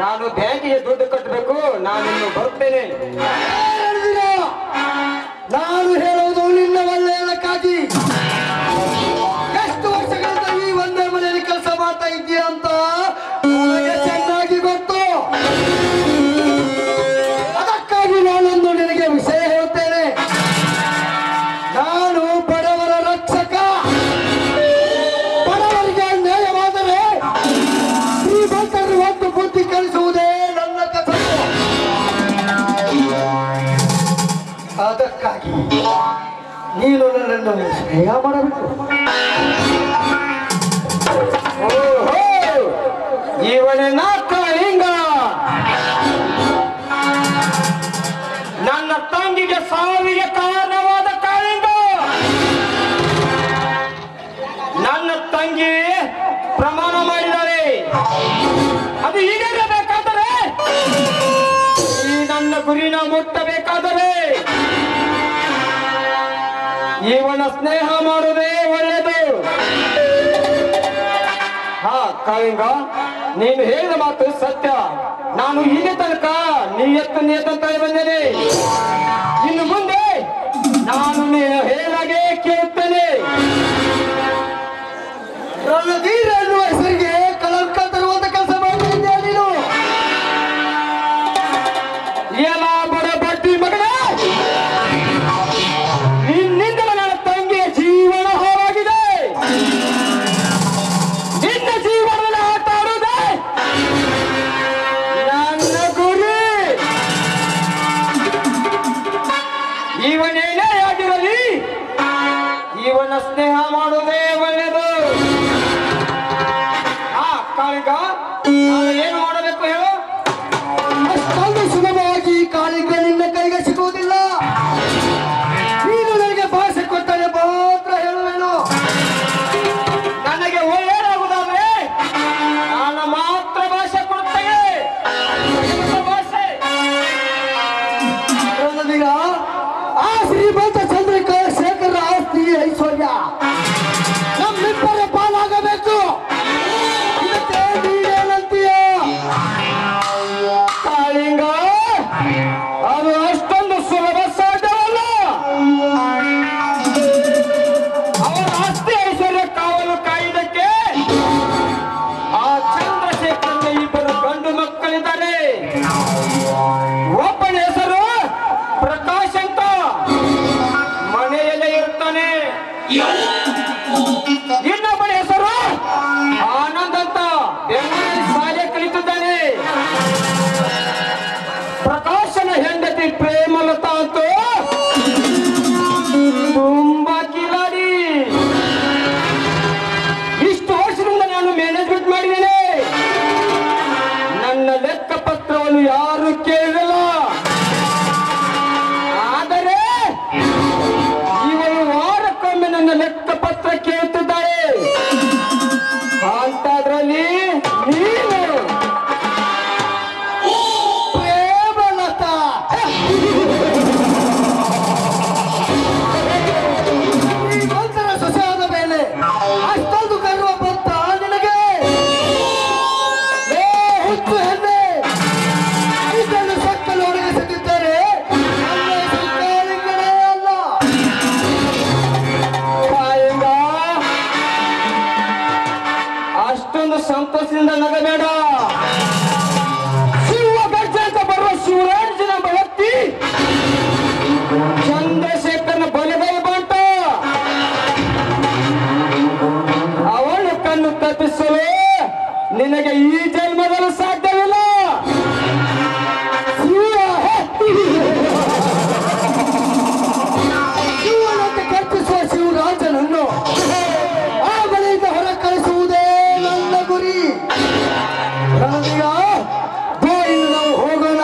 ನಾನು ಬ್ಯಾಂಕಿಗೆ ದುಡ್ಡು ಕಟ್ಟಬೇಕು, ನಾನು ಬರ್ತೇನೆ. ನಾನು ಹೇಳೋದು ನಿನ್ನ ಒಳ್ಳೆಯದಕ್ಕಾಗಿ. ಎಷ್ಟು ವರ್ಷಗಳಿಂದ ಈ ಒಂದೇ ಮನೆಯಲ್ಲಿ ಕೆಲಸ ಮಾಡ್ತಾ ಇದ್ದೀಯ ಅಂತ ನನಗೆ ಚೆನ್ನಾಗಿ ಗೊತ್ತು. ಅದಕ್ಕಾಗಿ ನಾನೊಂದು ನಿನಗೆ ವಿಷಯ ಹೇಳ್ತೇನೆ. ನಾನು ಬಡವರ ರಕ್ಷಕ. ಬಡವರಿಗೆ ನ್ಯಾಯವಾದರೆ ಶ್ರೀಮಂತರು ಒಂದು ಬುದ್ಧಿ ಕಲಿಸುವುದೇ ನನ್ನ ಕನಸು. ಅದಕ್ಕಾಗಿ ನೀನು ನನ್ನನ್ನು ಸ್ನೇಹ ಮಾಡಬೇಕು. ಇವನೇ ನಾಕ ಹಿಂಗ ನನ್ನ ತಂಗಿಗೆ ಸಾವಿಗೆ ಕಾರಣವಾದ ಕಾಳಿಂಗ. ನನ್ನ ತಂಗಿ ಪ್ರಮಾಣ ಮಾಡಿದ್ದಾರೆ. ಅದು ಈಗಿರಬೇಕಾದರೆ, ಈ ನನ್ನ ಗುರಿನ ಮುಟ್ಟಬೇಕಾದರೆ ಇವನ ಸ್ನೇಹ ಮಾಡುವುದೇ ಒಳ್ಳೆಯದು. ಹಾ ಕಾಳಿಂಗ, ನೀನು ಹೇಳಿದ ಮಾತು ಸತ್ಯ. ನಾನು ಇಲ್ಲಿ ತನಕ ನಿಯತ್ತಂತ ಬಂದೇನೆ. ಇನ್ನು ಮುಂದೆ ನಾನು ನೀನು ಹೇಳಾಗೆ ಕೇಳುತ್ತೇನೆ. ರಣಧೀರ ಎನ್ನುವ ಹೆಸರಿಗೆ ಕಳಂಕ ತರುವಂತ ಕೆಲಸ ಮಾಡ್ತಾ ಇದ್ದೀಯ ನೀನು. ಸ್ನೇಹ ಮಾಡುವುದೇ ಒಳ್ಳೆಯದು. ಕಾಳಿಂಗ, ನಾನು ಏನು ಮಾಡಬೇಕು ಹೇಳು? ಅಷ್ಟೊಂದು ಸುಲಭವಾಗಿ ಕಾಳಿಂಗ ನಿನ್ನ ಕೈಗೆ ಸಿಗುವುದಿಲ್ಲ. ನೀನು ನನಗೆ ಭಾಷೆ ಕೊಟ್ಟರೆ ಮಾತ್ರ ಹೇಳುವೆನು. ನನಗೆ ಒಳ್ಳೆಯದಾಗುವುದಾದ್ರೆ ನಾನು ಮಾತ್ರ ಭಾಷೆ ಕೊಡುತ್ತೇನೆ. ಭಾಷೆ ಆ ಶ್ರೀಮಂತ ಚಂದ್ರಶೇಖರ ಆಸ್ತಿ ಐಶ್ವರ್ಯ ನಮ್ಮಿಬ್ಬರ ಪಾಲಾಗಬೇಕು. ಇದಕ್ಕೆ ನೀನೇನಂತೀಯ? ಕಾಳಿಂಗ, ಅದು ಅಷ್ಟೊಂದು ಸುಲಭ ಸಾಧ್ಯವಲ್ಲ. ಅವರ ಆಸ್ತಿ ಐಶ್ವರ್ಯ ಕಾವಲು ಕಾಯುವುದಕ್ಕೆ ಆ ಚಂದ್ರಶೇಖರನ ಇಬ್ಬರು ಗಂಡು ಮಕ್ಕಳಿದ್ದಾರೆ. ಒಬ್ಬನ ಹೆಸರು ಪ್ರಕಾಶ್ ಅಂತ, ಮನೆಯಲ್ಲೇ ಇರ್ತಾನೆ. ಇನ್ನೊಬ್ಬನ ಹೆಸರು ಆನಂದ್ ಅಂತ, ಬೆಂಗಳೂರಿನ ಶಾಲೆ ಕಲಿತಿದ್ದಾನೆ. ಪ್ರಕಾಶನ ಹೆಂಡತಿ ಪ್ರೇಮಲತಾ ಅಂತೂ ತುಂಬಾ ಕಿಲಾಡಿ. ಇಷ್ಟು ವರ್ಷದಿಂದ ನಾನು ಮ್ಯಾನೇಜ್ಮೆಂಟ್ ಮಾಡಿದ್ದೇನೆ. ನನ್ನ ಲೆಕ್ಕ ಪತ್ರವನ್ನು ಯಾರು ಕೇಳಿಲ್ಲ. ಆದರೆ ಇವರು ವಾರಕ್ಕೊಮ್ಮೆ ನನ್ನ ಲೆಕ್ಕ ಪತ್ರ ಕೇಳುತ್ತಿದ್ದಾರೆ. ಅಂತದ್ರಲ್ಲಿ ನೀನು ಪ್ರೇಮಲತಾ ಶ್ರೀಮಂತರ ಸೊಸೆಯಾದ ಮೇಲೆ ಅಷ್ಟೊಂದು ಗರ್ವ ಬಂತ ನಿನಗೆ? ಹುಚ್ಚು ಹೆಣ್ಣೆ, ಇದನ್ನು ಸಕ್ಕಲು ಒಣಗಿಸುತ್ತಿದ್ದರೆ ನನ್ನ ಹೆಸರು ಕಾಳಿಂಗನೇ ಅಲ್ಲ. ಕಾಳಿಂಗ, ಅಷ್ಟೊಂದು ಸಂತೋಷದಿಂದ ನಗಬೇಡ. ಶಿವ ಗರ್ಜೆ ಅಂತ ಬರುವ ಶಿವರಾಜನ ವ್ಯಕ್ತಿ ಚಂದ್ರಶೇಖರನ ಬಲಗೈ ಬಂಟ. ಅವಳು ಕಣ್ಣು ತಪ್ಪಿಸಲು ನಿನಗೆ ಈ ಜನ್ಮದಲ್ಲೂ ಸಾಧ್ಯವಿಲ್ಲ. ಶಿವನಂತೆ ಕರ್ಪಿಸುವ ಶಿವರಾಜನನ್ನು ಆ ಬಳಿಯಿಂದ ಹೊರ ಕಳಿಸುವುದೇ ನನ್ನ ಗುರಿ. ರಣದಿಗ, ಬಾ, ಇನ್ನು ನಾವು ಹೋಗೋಣ.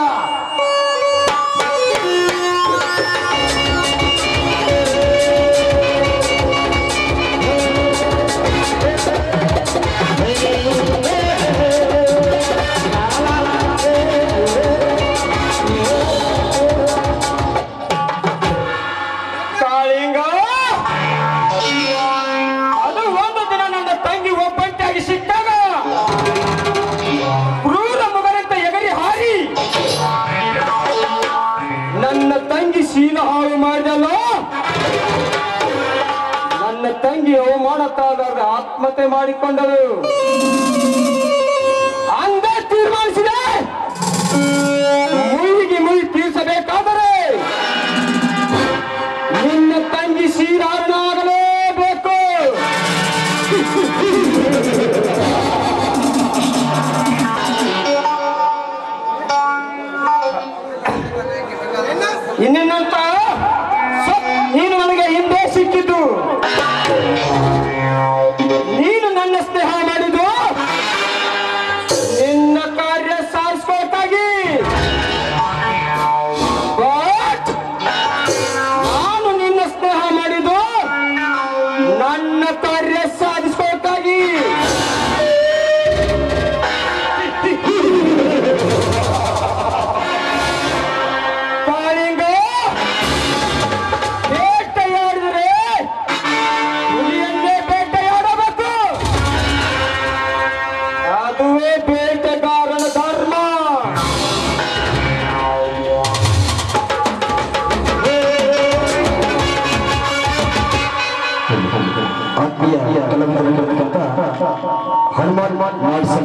ಕಾಳಿಂಗ, ಅದು ಒಂದು ದಿನ ನನ್ನ ತಂಗಿ ಒಬ್ಬಂಟಿಯಾಗಿ ಸಿಕ್ಕಾಗ ಕ್ರೂರ ಮಗನಂತ ಎಗರಿ ಹಾರಿ ನನ್ನ ತಂಗಿ ಶೀಲ ಹಾಳು ಮಾಡಿದಲ್ಲ. ನನ್ನ ತಂಗಿ ಅವಮಾನಕ್ಕಾದಾಗ ಆತ್ಮಹತ್ಯೆ ಮಾಡಿಕೊಂಡಳು. ಅಂದೇ ತೀರ್ಮಾನಿಸಿದೆ, ಮುಯಿ ತೀರಿಸಬೇಕಾದರೆ ನಿನ್ನ ತಂಗಿ ಶ್ರೀರಾಮನಾಗಲೇಬೇಕು. ಇನ್ನೇನಂತ ನೀನು ನನಗೆ ಹಿಂದೆ ಸಿಕ್ಕಿದ್ದು. ನೀನು ನನ್ನ ಸ್ನೇಹ ಮಾಡಿದ್ದು ನಿನ್ನ ಕಾರ್ಯ ಸಾಧಿಸ್ಬೇಕಾಗಿ. ಬಟ್ ನಾನು ನಿನ್ನ ಸ್ನೇಹ ಮಾಡಿದ್ದು ನನ್ನ ಕಾರ್ಯ ಸಾಧಿಸ್ಬೇಕಾಗಿ. ಕಾಳಿಂಗ, ಬೇಟೆಯಾಡಿದರೆ ಹುಲಿಯನ್ನೇ ಬೇಟೆಯಾಡಬೇಕು. ಅದುವೇ ಬೇಟೆಗಾರನ ಧರ್ಮ. ಆತ್ಮೀಯ ಕಲಾವಿದರಾಗಿರ್ತಕ್ಕಂಥ ಹನುಮಾನ್ ಮಾಡಿಸ